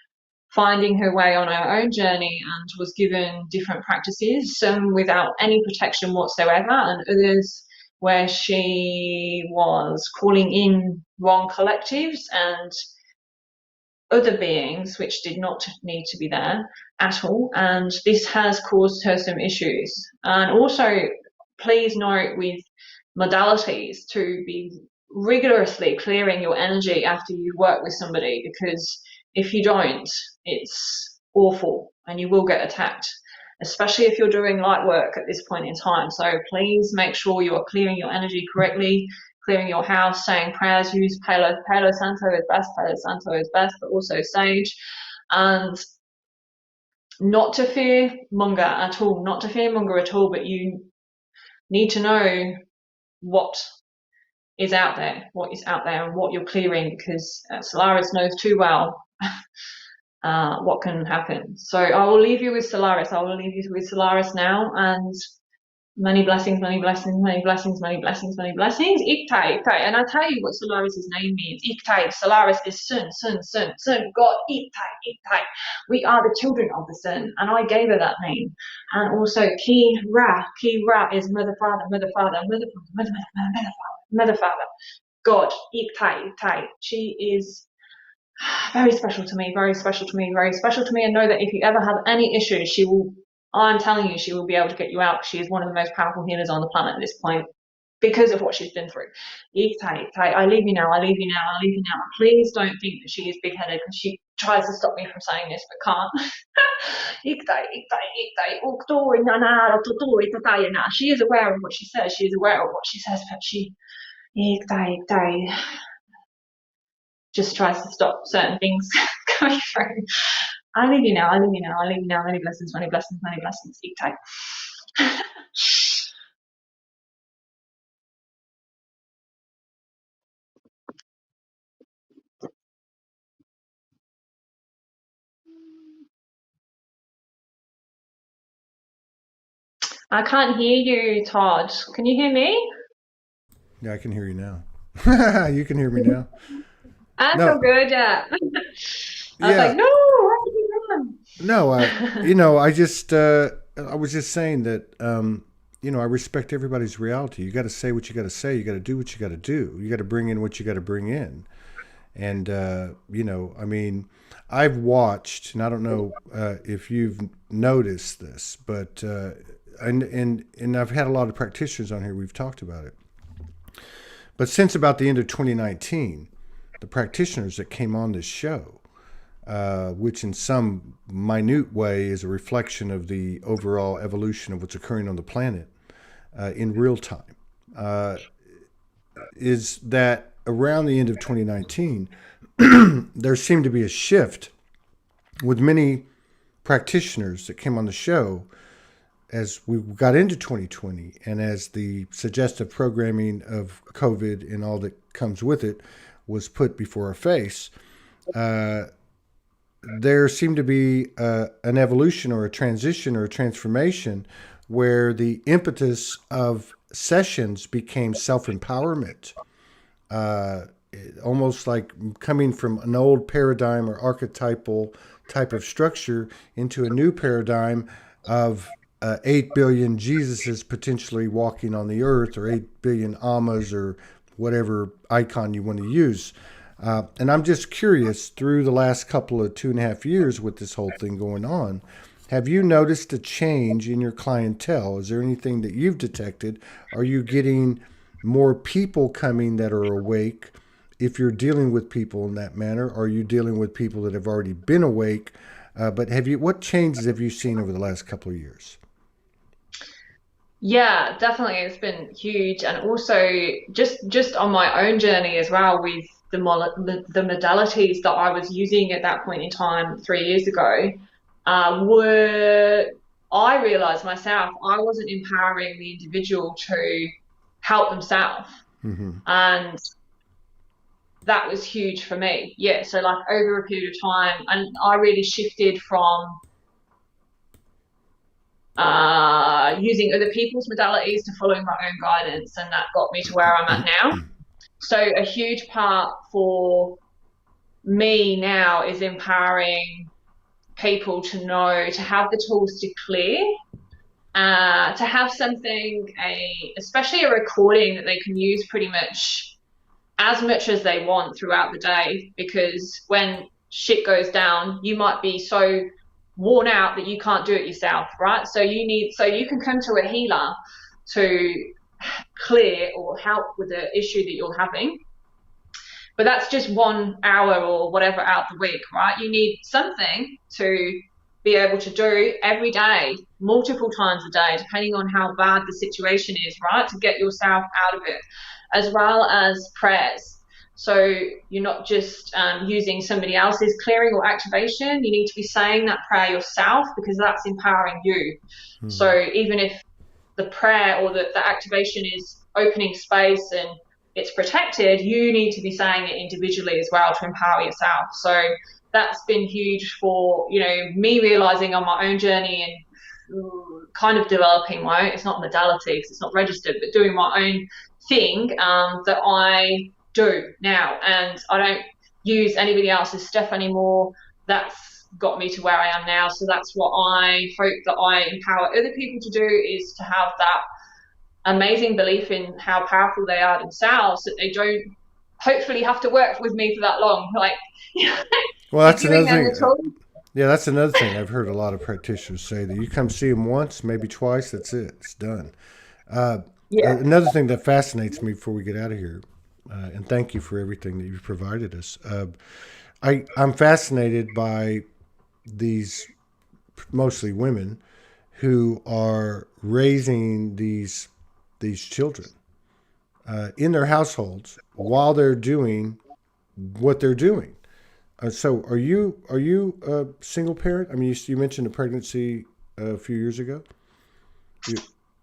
finding her way on her own journey and was given different practices, some without any protection whatsoever, and others where she was calling in wrong collectives and other beings which did not need to be there at all, and this has caused her some issues. And also, please note with modalities to be rigorously clearing your energy after you work with somebody, because if you don't, it's awful and you will get attacked, especially if you're doing light work at this point in time. So please make sure you are clearing your energy correctly, clearing your house, saying prayers, use Palo Santo is best, but also sage, and not to fear monger at all, but you need to know what is out there, and what you're clearing, because Solaris knows too well what can happen. So I will leave you with Solaris. Now, and many blessings. Iktai. And I tell you what Solaris's name means. Iktai. Solaris is sun. God. Iktai. We are the children of the sun, and I gave her that name. And also KeRa is mother, father. God. Iktai. She is very special to me, and know that if you ever have any issues, I'm telling you, she will be able to get you out. She is one of the most powerful healers on the planet at this point, because of what she's been through. I leave you now. Please don't think that she is big-headed, because she tries to stop me from saying this, but can't. She is aware of what she says. But she just tries to stop certain things going through. I leave you now. Many blessings. Eat tight. I can't hear you, Todd. Can you hear me? Yeah, I can hear you now. You can hear me now. That's so good, yeah. I was like, no, how did you run? No, I was just saying that, I respect everybody's reality. You got to say what you got to say. You got to do what you got to do. You got to bring in what you got to bring in. And, I've watched, and I don't know if you've noticed this, but, and I've had a lot of practitioners on here. We've talked about it. But since about the end of 2019, the practitioners that came on this show, which in some minute way is a reflection of the overall evolution of what's occurring on the planet in real time, is that around the end of 2019, there seemed to be a shift with many practitioners that came on the show as we got into 2020, and as the suggestive programming of COVID and all that comes with it was put before our face. uh, there seemed to be an evolution or a transition or a transformation where the impetus of sessions became self-empowerment, uh, almost like coming from an old paradigm or archetypal type of structure into a new paradigm of 8 billion Jesuses potentially walking on the earth, or 8 billion Ammas, or whatever icon you want to use. And I'm just curious, through the last couple of 2.5 years with this whole thing going on, have you noticed a change in your clientele? Is there anything that you've detected? Are you getting more people coming that are awake? If you're dealing with people in that manner, are you dealing with people that have already been awake? But what changes have you seen over the last couple of years? Yeah, definitely. It's been huge. And also just on my own journey as well with the modalities that I was using at that point in time 3 years ago, were I realized myself I wasn't empowering the individual to help themselves. Mm-hmm. And that was huge for me. Yeah. So like over a period of time, and I really shifted from using other people's modalities to following my own guidance, and that got me to where I'm at now. So a huge part for me now is empowering people to know, to have the tools to clear, to have something, especially a recording that they can use pretty much as they want throughout the day, because when shit goes down, you might be so worn out that you can't do it yourself, right? So you can come to a healer to clear or help with the issue that you're having. But that's just 1 hour or whatever out the week, right? You need something to be able to do every day, multiple times a day, depending on how bad the situation is, right? To get yourself out of it, as well as prayers. So you're not just using somebody else's clearing or activation. You need to be saying that prayer yourself, because that's empowering you. Mm-hmm. So even if the prayer or the activation is opening space and it's protected, you need to be saying it individually as well to empower yourself. So that's been huge for, me realizing on my own journey and kind of developing my own, it's not modality because it's not registered, but doing my own thing that I do now, and I don't use anybody else's stuff anymore. That's got me to where I am now. So that's what I hope that I empower other people to do, is to have that amazing belief in how powerful they are themselves, that they don't hopefully have to work with me for that long. Like, well, that's another thing. Yeah, that's another thing I've heard a lot of practitioners say, that you come see them once, maybe twice, that's it, it's done. Another thing that fascinates me before we get out of here, and thank you for everything that you've provided us. I'm fascinated by these mostly women who are raising these children in their households while they're doing what they're doing. So are you a single parent? I mean, you mentioned a pregnancy a few years ago.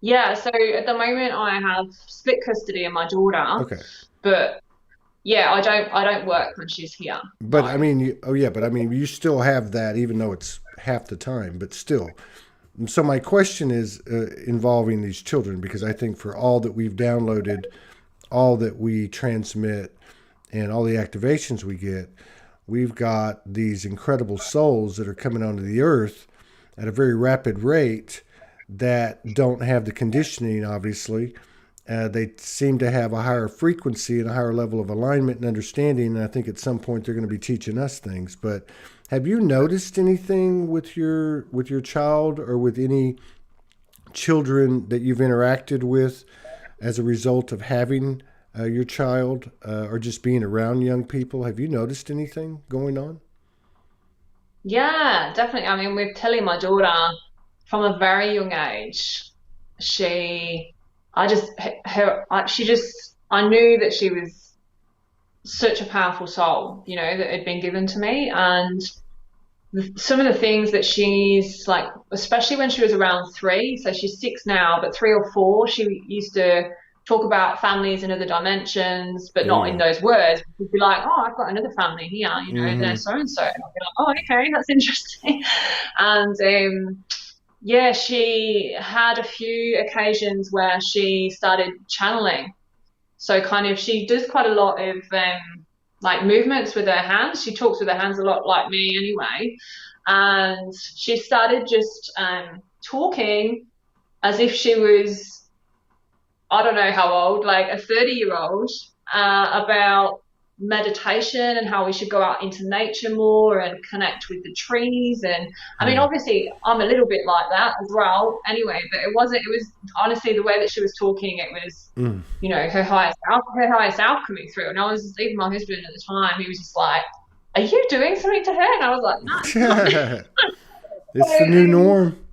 Yeah, so at the moment I have split custody of my daughter. Okay. But yeah, I don't work when she's here. But no. I mean, you still have that, even though it's half the time, but still. And so my question is involving these children, because I think for all that we've downloaded, all that we transmit, and all the activations we get, we've got these incredible souls that are coming onto the earth at a very rapid rate that don't have the conditioning, obviously. They seem to have a higher frequency and a higher level of alignment and understanding. And I think at some point they're going to be teaching us things. But have you noticed anything with your child, or with any children that you've interacted with as a result of having your child, or just being around young people? Have you noticed anything going on? Yeah, definitely. I mean, with Tilly, my daughter, from a very young age, I knew that she was such a powerful soul, that had been given to me. And some of the things that she's like, especially when she was around 3, so she's 6 now, but 3 or 4, she used to talk about families in other dimensions, but not in Ooh. those words. We'd be like, oh, I've got another family here, you know, they're Mm-hmm. so and so. And I'll be like, oh, okay, that's interesting. And yeah, she had a few occasions where she started channeling. So kind of she does quite a lot of like movements with her hands. She talks with her hands a lot like me anyway. And she started just talking as if she was, I don't know how old, like a 30-year-old, about meditation and how we should go out into nature more and connect with the trees. And I mean, Mm. obviously, I'm a little bit like that as well anyway, but it wasn't, it was honestly the way that she was talking, it was, Mm. you know, her higher self coming through. And I was, even my husband at the time, he was just like, are you doing something to her? And I was like, no, it's not. It's the new norm.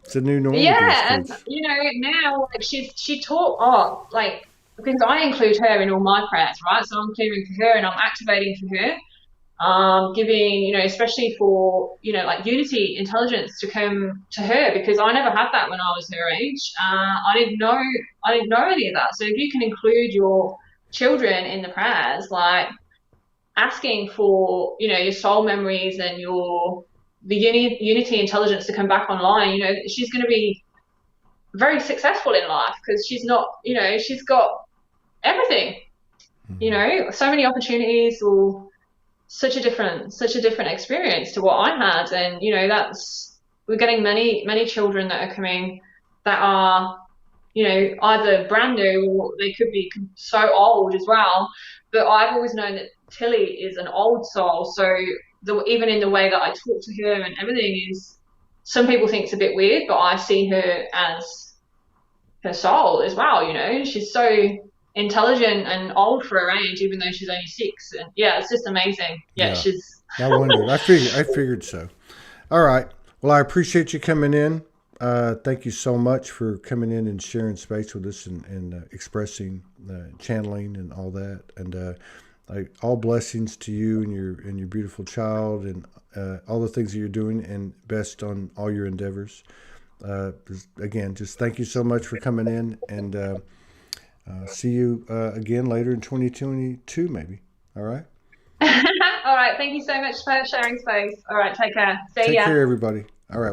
It's the new norm with these Yeah, and kids. you know, now like she taught like because I include her in all my prayers, right? So I'm clearing for her and I'm activating for her. Giving, you know, especially for, you know, like unity intelligence to come to her because I never had that when I was her age. I didn't know any of that. So if you can include your children in the prayers, like asking for, you know, your soul memories and your the unity intelligence to come back online, you know, she's going to be very successful in life because she's not, you know, she's got everything, you Mm-hmm. know, so many opportunities or such a different experience to what I had. And, you know, that's, we're getting many children that are coming that are, you know, either brand new or they could be so old as well. But I've always known that Tilly is an old soul. So even in the way that I talk to her and everything is, some people think it's a bit weird, but I see her as her soul as well. You know, she's so intelligent and old for her age, even though she's only 6. And yeah, it's just amazing. Yeah, Yeah. she's. I wondered. I figured so. All right. Well, I appreciate you coming in. Thank you so much for coming in and sharing space with us and expressing, channeling, and all that. And all blessings to you and your beautiful child and all the things that you're doing, and best on all your endeavors. Again, just thank you so much for coming in, and see you again later in 2022, maybe. All right. All right. Thank you so much for sharing space. All right. Take care. See Take ya. care, everybody. All right.